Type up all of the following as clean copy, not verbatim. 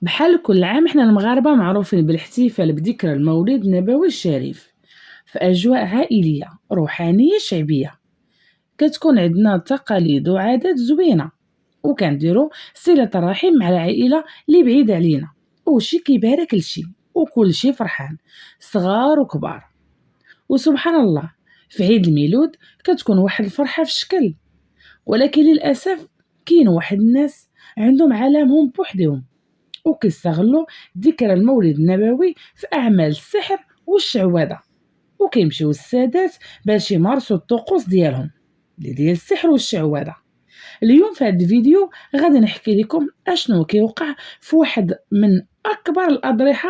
بحال كل عام حنا المغاربة معروفين بالاحتفال بذكرى المولد النبوي الشريف في أجواء عائلية روحانية شعبية. كتكون عندنا تقاليد وعادات زوينة، وكنديرو صلة الرحم مع العائلة اللي بعيدة علينا، وشي كيبارك لشي وكلشي فرحان، صغار وكبار. وسبحان الله، في عيد الميلود كتكون واحد الفرحة في الشكل، ولكن للأسف كاين واحد الناس عندهم عالمهم بوحدهم، وكيستغلوا ذكرى المولد النبوي في أعمال السحر والشعوذة، وكيمشيو السادات باش يمارسوا الطقوس ديالهم اللي ديال السحر والشعوذة. اليوم في هذا الفيديو غادي نحكي لكم اشنو كيوقع في واحد من أكبر الأضرحة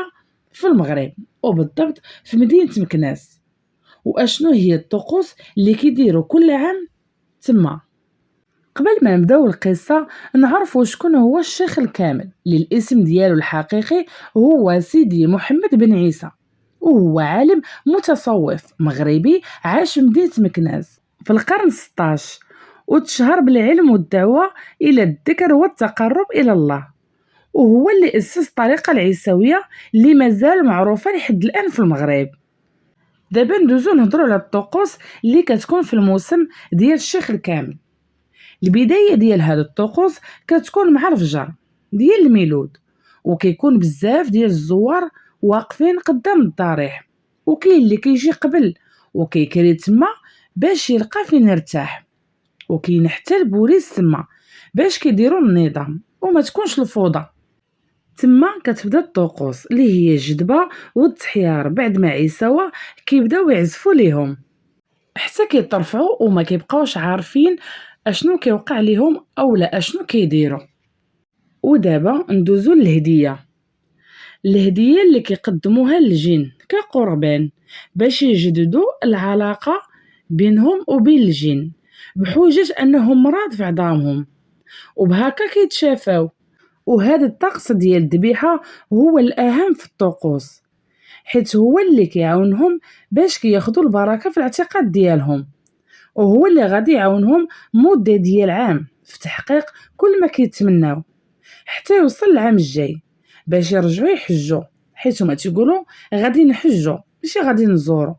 في المغرب، وبالضبط في مدينة مكناس، واشنو هي الطقوس اللي كيديروا كل عام تما. قبل ما نبداو القصة نعرفوا شكون هو الشيخ الكامل، اللي الاسم ديالو الحقيقي هو سيدي محمد بن عيسى، وهو عالم متصوف مغربي عاش في مدينة مكناس في القرن 16، وتشهر بالعلم والدعوة إلى الذكر والتقرب إلى الله، وهو اللي أسس الطريقة العيسوية اللي مازال معروفة لحد الآن في المغرب. دابا ندوزو نهضروا على الطقوس اللي كتكون في الموسم ديال الشيخ الكامل. البداية ديال هاد الطقوس كتكون مع الفجر ديال الميلود، وكيكون بزاف ديال الزوار واقفين قدام الضريح، وكاين اللي كيجي قبل وكيكري تما باش يلقى فين يرتاح، وكاين حتى البوليس تما باش كيديروا النظام وما تكونش الفوضى. تما كتبدا الطقوس اللي هي الجدبه والتحيار، بعد ما عيساوه كيبداو يعزفوا ليهم حتى كيطرفعوا وما كيبقاوش عارفين اشنو كيوقع ليهم اولا اشنو كيديروا. ودابا ندوزو للهديه. الهديه اللي كيقدموها للجن كقربان باش يجددوا العلاقه بينهم وبين الجن، بحجه انهم مرض في عظامهم، وبهكا كيتشافاو. وهذا الطقس ديال الذبيحه هو الاهم في الطقوس، حيت هو اللي كيعاونهم باش كياخدوا البركه في الاعتقاد ديالهم، وهو اللي غادي يعاونهم مدة ديال عام في تحقيق كل ما كيتمناو، حتى يوصل العام الجاي باش يرجعوا يحجوا، حيت هما تيقولوا غادي نحجوا ماشي غادي نزوروا،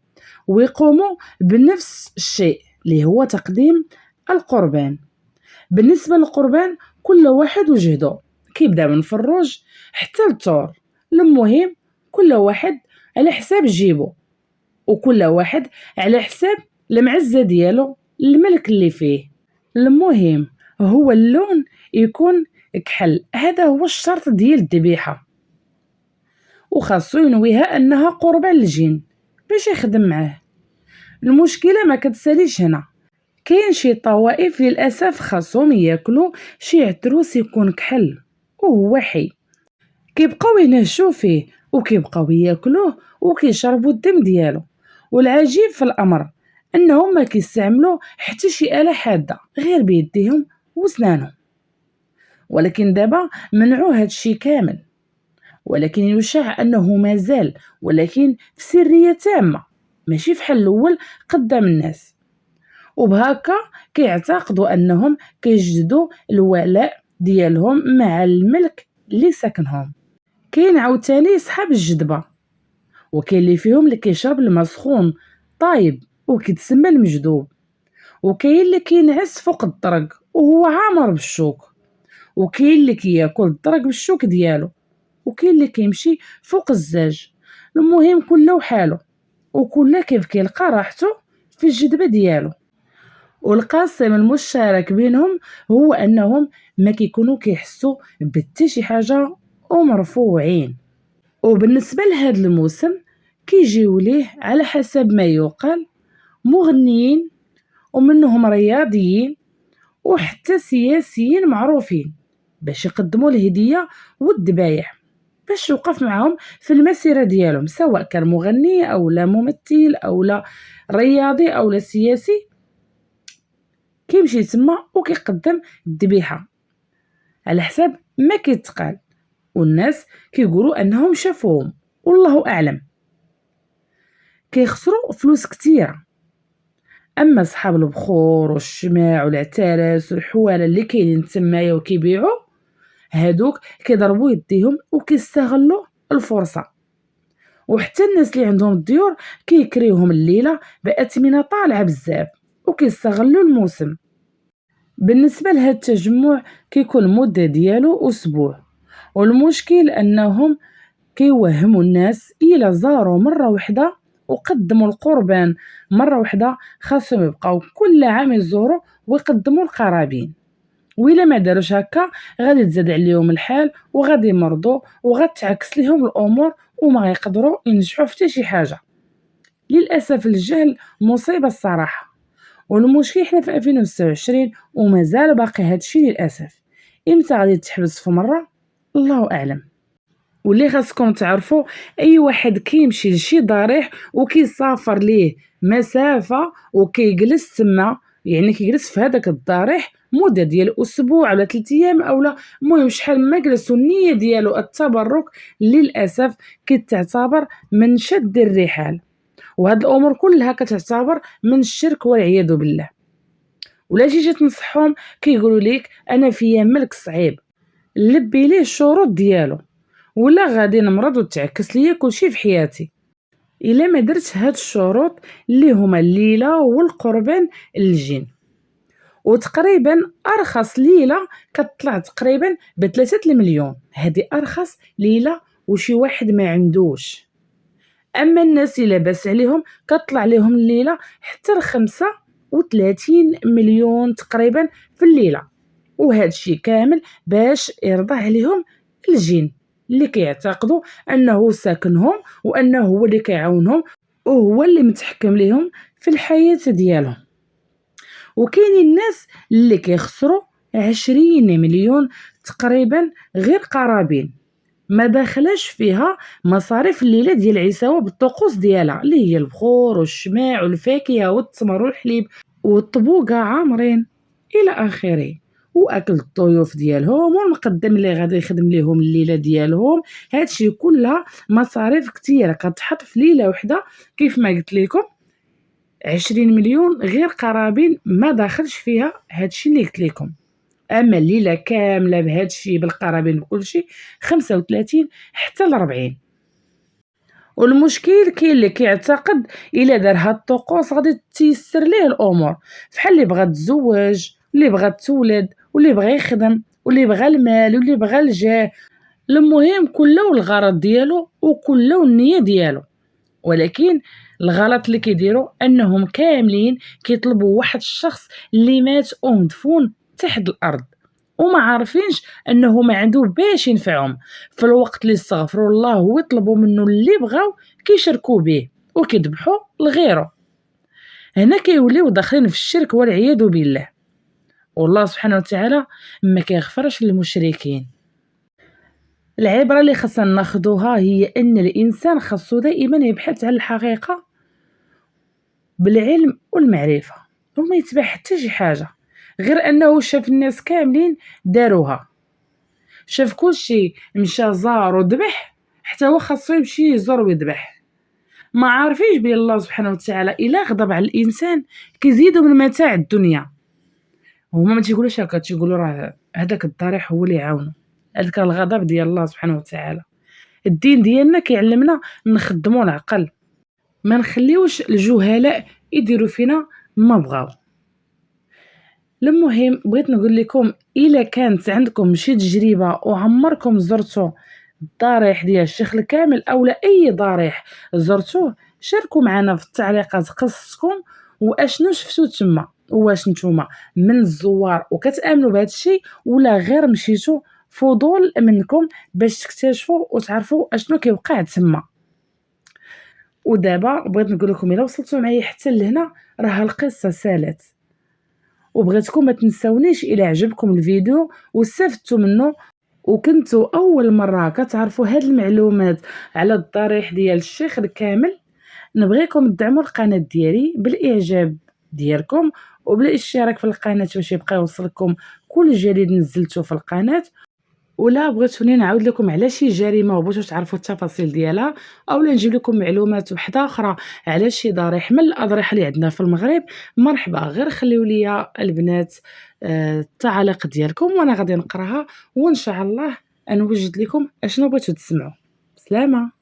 ويقوموا بنفس الشيء اللي هو تقديم القربان. بالنسبة للقربان كل واحد وجهده، كيبدا من فروج حتى للثور، المهم كل واحد على حساب جيبه، وكل واحد على حساب المعزة ديالو الملك اللي فيه. المهم هو اللون يكون كحل، هذا هو الشرط ديال الذبيحة، وخاصو ينويها انها قربان للجن باش يخدم معاه. المشكلة ما كتساليش هنا، كاين شي طوائف للاسف خاصهم ياكلوا شي عتروس يكون كحل وهو حي، كيبقاو ينهشوا فيه وكيبقاو ياكلوه وكيشربوا الدم ديالو. والعجيب في الامر انهم ما كيستعملوا حتى شي آلة حادة غير بيديهم وسنانهم. ولكن دابا منعوا هاد الشي كامل، ولكن يشاع انه مازال، ولكن في سرية تامة، ماشي في حل الاول قدام الناس. وبهكا كيعتقدوا انهم كيجددوا الولاء ديالهم مع الملك اللي ساكنهم. كاين عاوتاني صحاب الجدبه، وكاين اللي فيهم اللي كيشرب الماء سخون طايب وكيتسمى المجدوب، وكاين اللي كينعس فوق الدرج وهو عامر بالشوك، وكاين اللي كياكل الدرج بالشوك ديالو، وكاين اللي كيمشي فوق الزاج. المهم كله وحاله، وكل كيف كيلقى راحته في الجدبه ديالو. والقاسم المشترك بينهم هو انهم ما كيكونوا كيحسوا بحتى شي حاجه ومرفوعين. وبالنسبه لهذا الموسم كيجيو ليه على حسب ما يقال مغنيين، ومنهم رياضيين وحتى سياسيين معروفين باش يقدموا الهديه والذبايح باش يوقف معهم في المسيره ديالهم، سواء كان مغني او لا ممثل او لا رياضي او لا سياسي، كيمشي تما وكيقدم الذبيحه على حساب ما كيتقال، والناس كيقولوا انهم شافوهم والله اعلم. كيخسروا فلوس كتيره. اما صحاب البخور والشماع والعتارس والحواله اللي كاينين تمايا وكيبيعوا، هادوك كيضربوا يديهم وكيستغلوا الفرصة. وحتى الناس اللي عندهم الديور كيكريوهم الليلة بأثمنة طالعة بزاف وكيستغلوا الموسم. بالنسبة لهاد التجمع كيكون المدة ديالو أسبوع، والمشكل أنهم كيوهموا الناس إلا زاروا مرة وحدة وقدموا القربان مرة وحدة خاصهم يبقاو كل عام يزوروا ويقدموا القرابين، وإلا ما داروش هكا غادي تزاد عليهم الحال وغادي يمرضوا وغتعكس ليهم الأمور وما غيقدروا ينجحوا في حتى شي حاجة. للأسف الجهل مصيبة الصراحة، والمشكل حنا في 2026 ومازال باقي هادشي للأسف. إمتى غادي تحبس في مرة؟ الله أعلم. واللي خاصكم تعرفوا أي واحد كيمشي لشي ضريح وكيسافر ليه مسافة وكيجلس تما، يعني كيجلس في هذاك الضريح مدة ديال أسبوع ولا 3 أيام أولا المهم شحال ما جلس والنية ديالو التبرك، للأسف كتعتبر من شد الرحال، وهاد الأمور كلها كتعتبر من الشرك والعياذ بالله. ولا جيتي تنصحهم كيقولوا ليك أنا فيا ملك صعيب، لبي ليه الشروط ديالو ولا غادي نمرض وتعكس ليا كلشي في حياتي الا ما درت هاد الشروط اللي هما الليله والقربان للجن. وتقريبا ارخص ليله كتطلع تقريبا ب3 المليون، هذه ارخص ليله وشي واحد ما عندوش. اما الناس اللي لاباس عليهم كتطلع لهم الليله حتى ل35 مليون تقريبا في الليله، وهذا الشيء كامل باش يرضى عليهم الجن اللي كيعتقدوا انه ساكنهم وانه هو اللي كيعاونهم وهو اللي متحكم لهم في الحياة ديالهم. وكاينين الناس اللي كيخسروا 20 مليون تقريبا غير قرابين، ما داخلاش فيها مصاريف الليله ديال العشاوه بالطقوس ديالها اللي هي البخور والشماع والفاكهه والتمر والحليب والطبوقه عامرين الى اخره، واكل الضيوف ديالهم والمقدم اللي غادي يخدم ليهم الليله ديالهم. هادشي كلها مصاريف كثيره كتحط في ليله وحده. كيف ما قلت لكم 20 مليون غير قرابين ما داخلش فيها هادشي اللي قلت لكم. اما الليله كامله بهادشي بالقرابين بكلشي 35 حتى ل 40. والمشكل كاين اللي كيعتقد الا دار هاد الطقوس غادي تيسر ليه الامور، فحال اللي بغات تزوج واللي بغات تولد واللي بغى يخدم واللي بغى المال واللي بغى الجاه، المهم كله الغرض ديالو وكله النيه ديالو. ولكن الغلط اللي كيديروا انهم كاملين كيطلبوا واحد الشخص اللي مات ومدفون تحت الارض وما عارفينش انه ما عنده باش ينفعهم، في الوقت اللي استغفروا الله ويطلبوا منه اللي بغاو كيشركوا به وكيذبحوا لغيره. هنا كيوليو داخلين في الشرك والعياذ بالله، والله سبحانه وتعالى ما كيغفرش للمشركين. العبره اللي خاصنا ناخذوها هي ان الانسان خاصو دائما يبحث عن الحقيقه بالعلم والمعرفه وما يتبع حتى شي حاجه غير انه شاف الناس كاملين داروها، شاف كلشي مشى زار وذبح حتى هو خاصو يمشي يزور ويذبح. ما عارفينش بلي الله سبحانه وتعالى الا غضب على الانسان كيزيدو من متاع الدنيا. هما ما تيقولوش هكا، تيقولوا راه هذاك الضريح هو اللي يعاونو، هذاك الغضب ديال الله سبحانه وتعالى. الدين ديالنا كيعلمنا نخدموا العقل، ما نخليوش الجهلاء يديروا فينا ما بغاو. المهم بغيت نقول لكم الا كانت عندكم شي تجربه وعمركم زرتوا الضريح ديال الشيخ الكامل او اي ضريح زرتوه شاركوا معنا في التعليقات قصتكم واشنو شفتوا تما، واش نتوما من الزوار وكتامنوا بهذا الشيء ولا غير مشيتوا فضول منكم باش تكتشفوا وتعرفوا اشنو كيوقع تما. ودابا بغيت نقول لكم الا وصلتوا معايا حتى لهنا راه القصه سالات، وبغيتكم ما تنساونيش الى عجبكم الفيديو واستفدتوا منه وكنتوا اول مره كتعرفوا هاد المعلومات على الضريح ديال الشيخ الكامل، نبغيكم تدعموا القناه ديالي بالاعجاب ديالكم وبالاشتراك في القناه باش يبقى يوصلكم كل جديد نزلته في القناه. ولا بغيتوني نعاود لكم على شي جريمة وبغيتو تعرفوا التفاصيل ديالها، أولا نجيب لكم معلومات وحدة أخرى على شي ضريح من الأضرحة اللي عندنا في المغرب، مرحبا، غير خليو ليا البنات التعاليق ديالكم وأنا غادي نقراها وإن شاء الله نوجد لكم أشنو بغيتو تسمعوا. بسلامة.